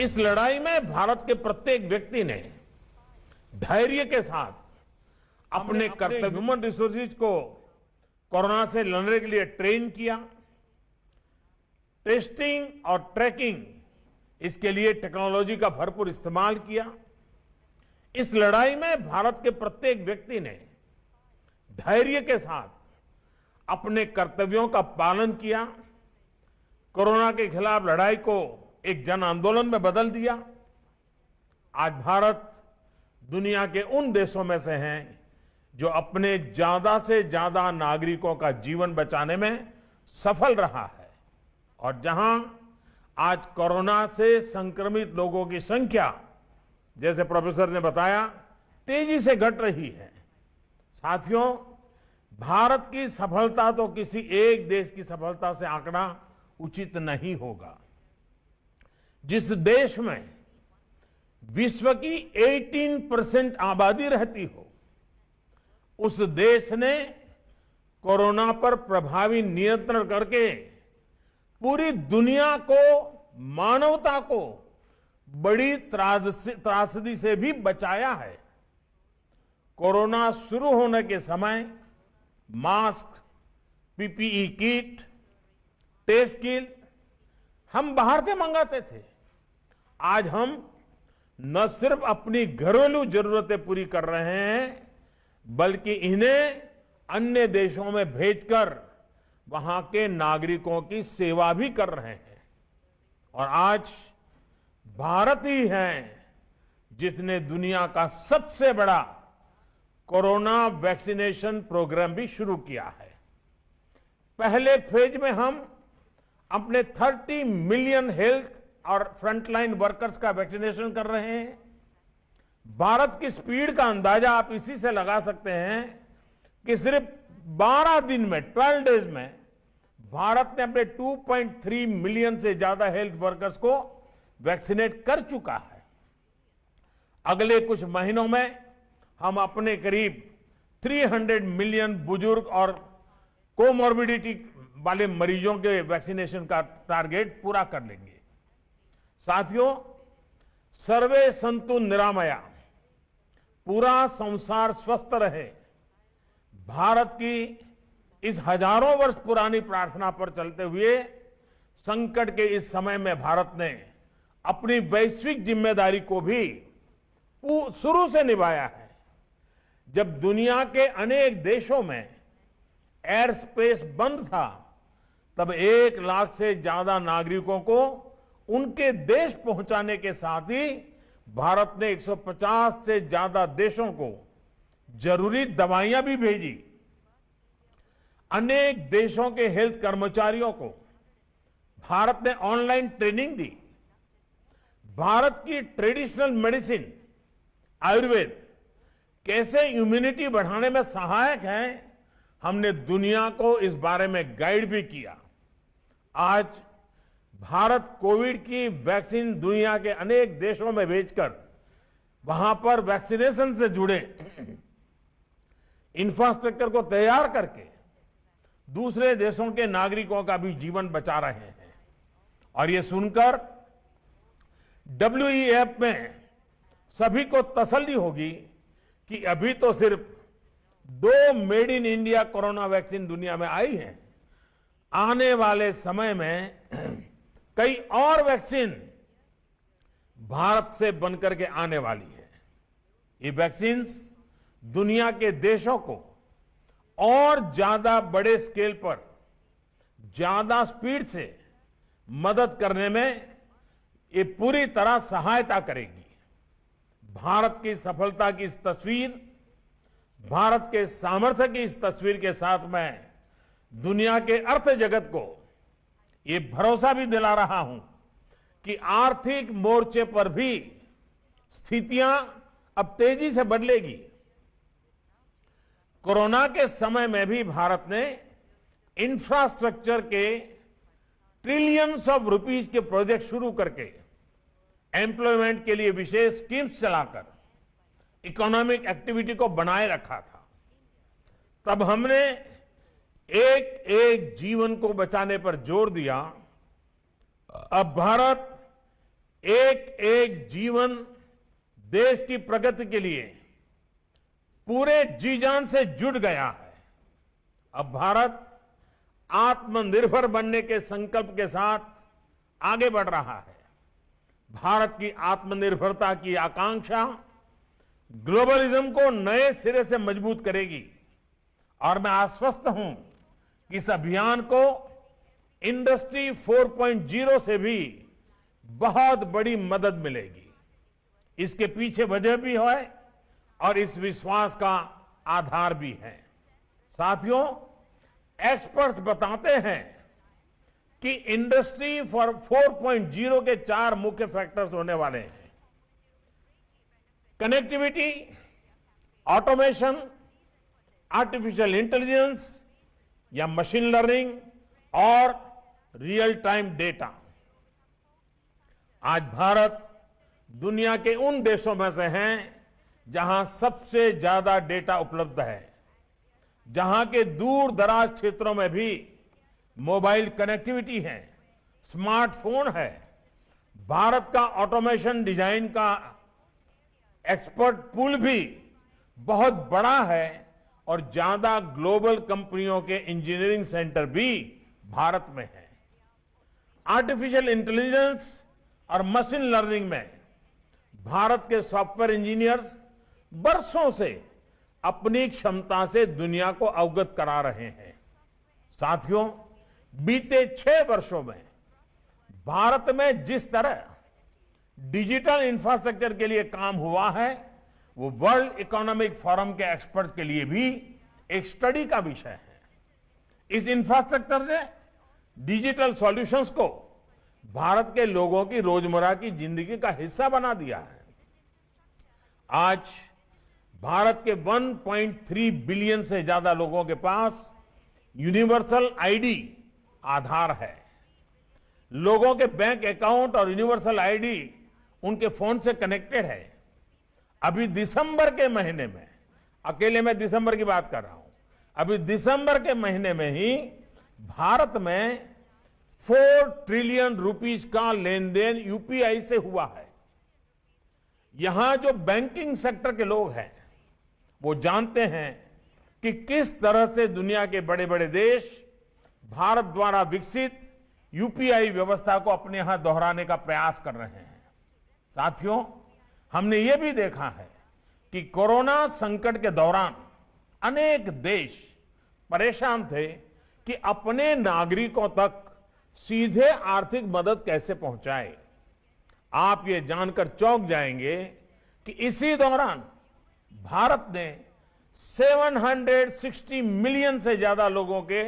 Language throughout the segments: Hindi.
इस लड़ाई में भारत के प्रत्येक व्यक्ति ने धैर्य के साथ अपने कर्तव्य ह्यूमन रिसोर्सेज को कोरोना से लड़ने के लिए ट्रेन किया। टेस्टिंग और ट्रैकिंग इसके लिए टेक्नोलॉजी का भरपूर इस्तेमाल किया। इस लड़ाई में भारत के प्रत्येक व्यक्ति ने धैर्य के साथ अपने कर्तव्यों का पालन किया। कोरोना के खिलाफ लड़ाई को एक जन आंदोलन में बदल दिया। आज भारत दुनिया के उन देशों में से हैं जो अपने ज्यादा से ज्यादा नागरिकों का जीवन बचाने में सफल रहा है और जहां आज कोरोना से संक्रमित लोगों की संख्या, जैसे प्रोफेसर ने बताया, तेजी से घट रही है। साथियों, भारत की सफलता तो किसी एक देश की सफलता से आंकना उचित नहीं होगा। जिस देश में विश्व की 18% आबादी रहती हो, उस देश ने कोरोना पर प्रभावी नियंत्रण करके पूरी दुनिया को, मानवता को बड़ी त्रासदी से भी बचाया है। कोरोना शुरू होने के समय mask, PPE kit, test kit हम बाहर से मंगाते थे। आज हम न सिर्फ अपनी घरेलू जरूरतें पूरी कर रहे हैं, बल्कि इन्हें अन्य देशों में भेजकर वहां के नागरिकों की सेवा भी कर रहे हैं। और आज भारत ही है जिसने दुनिया का सबसे बड़ा कोरोना वैक्सीनेशन प्रोग्राम भी शुरू किया है। पहले फेज में हम अपने 30 मिलियन हेल्थ और फ्रंटलाइन वर्कर्स का वैक्सीनेशन कर रहे हैं। भारत की स्पीड का अंदाजा आप इसी से लगा सकते हैं कि सिर्फ 12 दिन में, 12 डेज में भारत ने अपने 2.3 मिलियन से ज्यादा हेल्थ वर्कर्स को वैक्सीनेट कर चुका है। अगले कुछ महीनों में हम अपने करीब 300 मिलियन बुजुर्ग और कोमॉर्बिडिटी वाले मरीजों के वैक्सीनेशन का टारगेट पूरा कर लेंगे। साथियों, सर्वे संतु निरामया, पूरा संसार स्वस्थ रहे, भारत की इस हजारों वर्ष पुरानी प्रार्थना पर चलते हुए संकट के इस समय में भारत ने अपनी वैश्विक जिम्मेदारी को भी शुरू से निभाया है। जब दुनिया के अनेक देशों में एयर स्पेस बंद था, तब 1 लाख से ज्यादा नागरिकों को उनके देश पहुंचाने के साथ ही भारत ने 150 से ज्यादा देशों को जरूरी दवाइयां भी भेजी। अनेक देशों के हेल्थ कर्मचारियों को भारत ने ऑनलाइन ट्रेनिंग दी। भारत की ट्रेडिशनल मेडिसिन, आयुर्वेद कैसे इम्यूनिटी बढ़ाने में सहायक है, हमने दुनिया को इस बारे में गाइड भी किया। आज भारत कोविड की वैक्सीन दुनिया के अनेक देशों में भेजकर वहां पर वैक्सीनेशन से जुड़े इंफ्रास्ट्रक्चर को तैयार करके दूसरे देशों के नागरिकों का भी जीवन बचा रहे हैं। और ये सुनकर WEF में सभी को तसल्ली होगी कि अभी तो सिर्फ 2 made in India corona vaccine दुनिया में आई है। आने वाले समय में कई और वैक्सीन भारत से बनकर के आने वाली है। ये वैक्सीन दुनिया के देशों को और ज्यादा बड़े स्केल पर, ज्यादा स्पीड से मदद करने में ये पूरी तरह सहायता करेगी। भारत की सफलता की इस तस्वीर, भारत के सामर्थ्य की इस तस्वीर के साथ मैं दुनिया के अर्थ जगत को ये भरोसा भी दिला रहा हूं कि आर्थिक मोर्चे पर भी स्थितियां अब तेजी से बदलेगी। कोरोना के समय में भी भारत ने इंफ्रास्ट्रक्चर के ट्रिलियंस ऑफ रुपीस के प्रोजेक्ट शुरू करके, एम्प्लॉयमेंट के लिए विशेष स्कीम्स चलाकर इकोनॉमिक एक्टिविटी को बनाए रखा था। तब हमने एक एक जीवन को बचाने पर जोर दिया। अब भारत एक एक जीवन देश की प्रगति के लिए पूरे जी जान से जुट गया है। अब भारत आत्मनिर्भर बनने के संकल्प के साथ आगे बढ़ रहा है। भारत की आत्मनिर्भरता की आकांक्षा ग्लोबलिज्म को नए सिरे से मजबूत करेगी और मैं आश्वस्त हूं कि इस अभियान को इंडस्ट्री 4.0 से भी बहुत बड़ी मदद मिलेगी। इसके पीछे वजह भी है और इस विश्वास का आधार भी है। साथियों, एक्सपर्ट्स बताते हैं कि इंडस्ट्री 4.0 के 4 मुख्य फैक्टर्स होने वाले हैं: कनेक्टिविटी, ऑटोमेशन, आर्टिफिशियल इंटेलिजेंस या मशीन लर्निंग और रियल टाइम डेटा। आज भारत दुनिया के उन देशों में से हैं जहां सबसे ज्यादा डेटा उपलब्ध है, जहां के दूर दराज क्षेत्रों में भी मोबाइल कनेक्टिविटी है, स्मार्टफोन है। भारत का ऑटोमेशन डिजाइन का एक्सपर्ट पूल भी बहुत बड़ा है और ज्यादा ग्लोबल कंपनियों के इंजीनियरिंग सेंटर भी भारत में है। आर्टिफिशियल इंटेलिजेंस और मशीन लर्निंग में भारत के सॉफ्टवेयर इंजीनियर्स बरसों से अपनी क्षमता से दुनिया को अवगत करा रहे हैं। साथियों, बीते 6 वर्षों में भारत में जिस तरह डिजिटल इंफ्रास्ट्रक्चर के लिए काम हुआ है, वो वर्ल्ड इकोनॉमिक फोरम के एक्सपर्ट्स के लिए भी एक स्टडी का विषय है। इस इंफ्रास्ट्रक्चर ने डिजिटल सॉल्यूशंस को भारत के लोगों की रोजमर्रा की जिंदगी का हिस्सा बना दिया है। आज भारत के 1.3 बिलियन से ज्यादा लोगों के पास यूनिवर्सल आईडी आधार है। लोगों के बैंक अकाउंट और यूनिवर्सल आईडी उनके फोन से कनेक्टेड है। अभी दिसंबर के महीने में, अकेले मैं दिसंबर की बात कर रहा हूं, अभी दिसंबर के महीने में ही भारत में 4 ट्रिलियन रुपीस का लेन देन यूपीआई से हुआ है। यहां जो बैंकिंग सेक्टर के लोग हैं वो जानते हैं कि किस तरह से दुनिया के बड़े बड़े देश भारत द्वारा विकसित यूपीआई व्यवस्था को अपने यहां दोहराने का प्रयास कर रहे हैं। साथियों, हमने ये भी देखा है कि कोरोना संकट के दौरान अनेक देश परेशान थे कि अपने नागरिकों तक सीधे आर्थिक मदद कैसे पहुंचाए। आप ये जानकर चौंक जाएंगे कि इसी दौरान भारत ने 760 मिलियन से ज्यादा लोगों के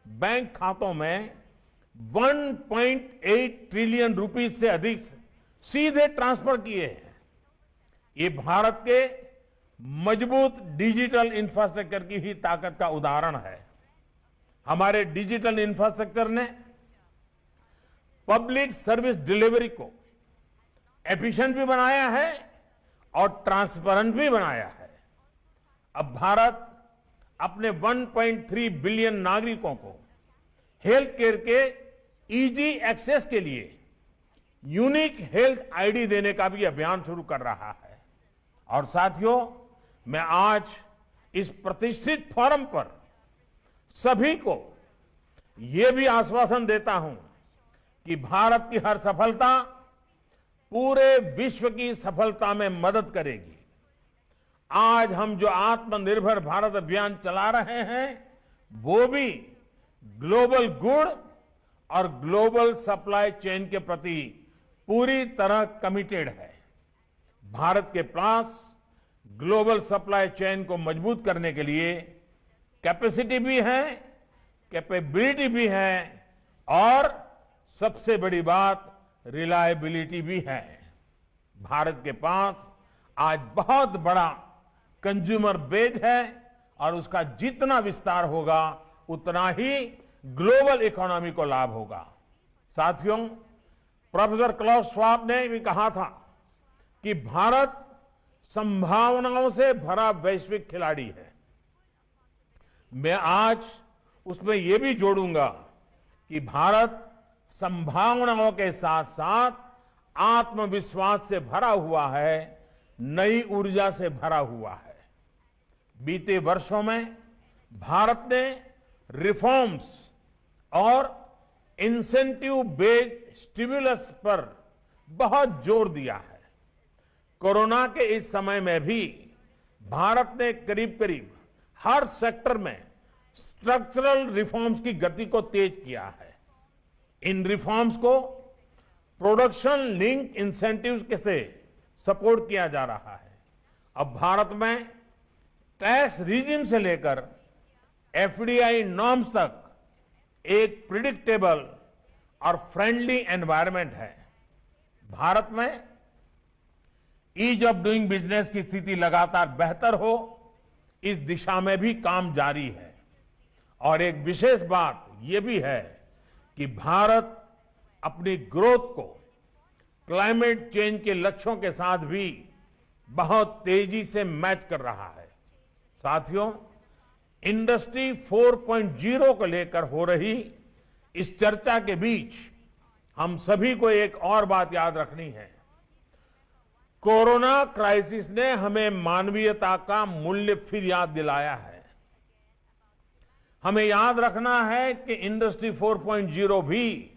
बैंक खातों में 1.8 ट्रिलियन रुपीस से अधिक सीधे ट्रांसफर किए हैं। ये भारत के मजबूत डिजिटल इंफ्रास्ट्रक्चर की ही ताकत का उदाहरण है। हमारे डिजिटल इंफ्रास्ट्रक्चर ने पब्लिक सर्विस डिलीवरी को एफिशिएंट भी बनाया है और ट्रांसपेरेंट भी बनाया है। अब भारत अपने 1.3 बिलियन नागरिकों को हेल्थ केयर के इजी एक्सेस के लिए यूनिक हेल्थ आईडी देने का भी अभियान शुरू कर रहा है। और साथियों, मैं आज इस प्रतिष्ठित फोरम पर सभी को यह भी आश्वासन देता हूं कि भारत की हर सफलता पूरे विश्व की सफलता में मदद करेगी। आज हम जो आत्मनिर्भर भारत अभियान चला रहे हैं वो भी ग्लोबल गुड और ग्लोबल सप्लाई चेन के प्रति पूरी तरह कमिटेड है। भारत के पास ग्लोबल सप्लाई चेन को मजबूत करने के लिए कैपेसिटी भी है, कैपेबिलिटी भी है और सबसे बड़ी बात रिलायबिलिटी भी है। भारत के पास आज बहुत बड़ा कंज्यूमर बेस है और उसका जितना विस्तार होगा उतना ही ग्लोबल इकोनॉमी को लाभ होगा। साथियों, प्रोफेसर क्लाउस श्वाब ने भी कहा था कि भारत संभावनाओं से भरा वैश्विक खिलाड़ी है। मैं आज उसमें यह भी जोड़ूंगा कि भारत संभावनाओं के साथ साथ आत्मविश्वास से भरा हुआ है, नई ऊर्जा से भरा हुआ है। बीते वर्षों में भारत ने रिफॉर्म्स और इंसेंटिव बेस्ड स्टिमुलस पर बहुत जोर दिया है। कोरोना के इस समय में भी भारत ने करीब करीब हर सेक्टर में स्ट्रक्चरल रिफॉर्म्स की गति को तेज किया है। इन रिफॉर्म्स को प्रोडक्शन लिंक इंसेंटिव्स के से सपोर्ट किया जा रहा है। अब भारत में टैक्स रिजिम से लेकर एफडीआई नॉर्म्स तक एक प्रिडिक्टेबल और फ्रेंडली एनवायरनमेंट है। भारत में ईज ऑफ डूइंग बिजनेस की स्थिति लगातार बेहतर हो, इस दिशा में भी काम जारी है। और एक विशेष बात यह भी है कि भारत अपनी ग्रोथ को क्लाइमेट चेंज के लक्ष्यों के साथ भी बहुत तेजी से मैच कर रहा है। साथियों, इंडस्ट्री 4.0 को लेकर हो रही इस चर्चा के बीच हम सभी को एक और बात याद रखनी है। कोरोना क्राइसिस ने हमें मानवीयता का मूल्य फिर याद दिलाया है। हमें याद रखना है कि इंडस्ट्री 4.0 भी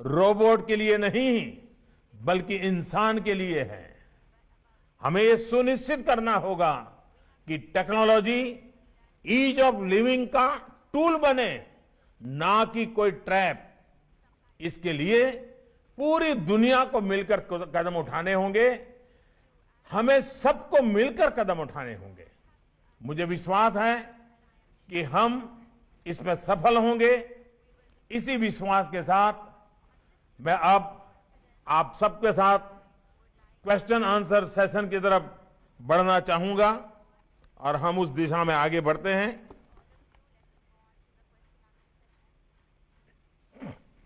रोबोट के लिए नहीं बल्कि इंसान के लिए है। हमें यह सुनिश्चित करना होगा कि टेक्नोलॉजी ईज ऑफ लिविंग का टूल बने, ना कि कोई ट्रैप। इसके लिए पूरी दुनिया को मिलकर कदम उठाने होंगे। हमें सबको मिलकर कदम उठाने होंगे। मुझे विश्वास है कि हम इसमें सफल होंगे। इसी विश्वास के साथ मैं अब आप सबके साथ क्वेश्चन आंसर सेशन की तरफ बढ़ना चाहूंगा और हम उस दिशा में आगे बढ़ते हैं।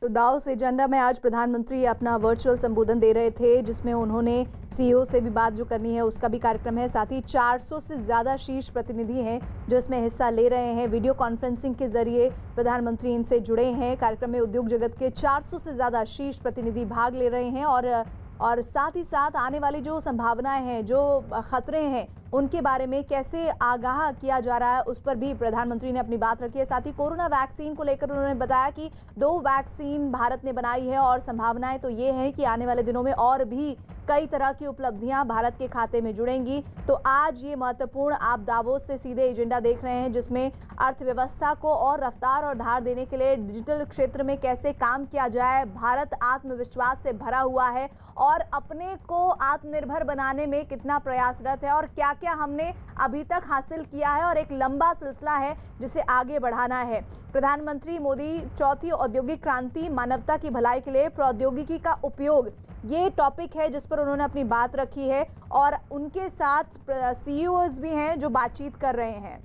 तो दावोस एजेंडा में आज प्रधानमंत्री अपना वर्चुअल संबोधन दे रहे थे, जिसमें उन्होंने सीईओ से भी बात जो करनी है उसका भी कार्यक्रम है। साथ ही 400 से ज़्यादा शीर्ष प्रतिनिधि हैं जो इसमें हिस्सा ले रहे हैं। वीडियो कॉन्फ्रेंसिंग के जरिए प्रधानमंत्री इनसे जुड़े हैं। कार्यक्रम में उद्योग जगत के 400 से ज़्यादा शीर्ष प्रतिनिधि भाग ले रहे हैं और साथ ही साथ आने वाली जो संभावनाएं हैं, जो खतरे हैं, उनके बारे में कैसे आगाह किया जा रहा है, उस पर भी प्रधानमंत्री ने अपनी बात रखी है। साथ ही कोरोना वैक्सीन को लेकर उन्होंने बताया कि 2 वैक्सीन भारत ने बनाई है और संभावनाएं तो ये हैं कि आने वाले दिनों में और भी कई तरह की उपलब्धियां भारत के खाते में जुड़ेंगी। तो आज ये महत्वपूर्ण आप दावोस से सीधे एजेंडा देख रहे हैं, जिसमें अर्थव्यवस्था को और रफ्तार और धार देने के लिए डिजिटल क्षेत्र में कैसे काम किया जाए। भारत आत्मविश्वास से भरा हुआ है और अपने को आत्मनिर्भर बनाने में कितना प्रयासरत है और क्या क्या हमने अभी तक हासिल किया है और एक लंबा सिलसिला है जिसे आगे बढ़ाना है। प्रधानमंत्री मोदी चौथी औद्योगिक क्रांति, मानवता की भलाई के लिए प्रौद्योगिकी का उपयोग, ये टॉपिक है जिस पर उन्होंने अपनी बात रखी है और उनके साथ सीईओज भी हैं जो बातचीत कर रहे हैं।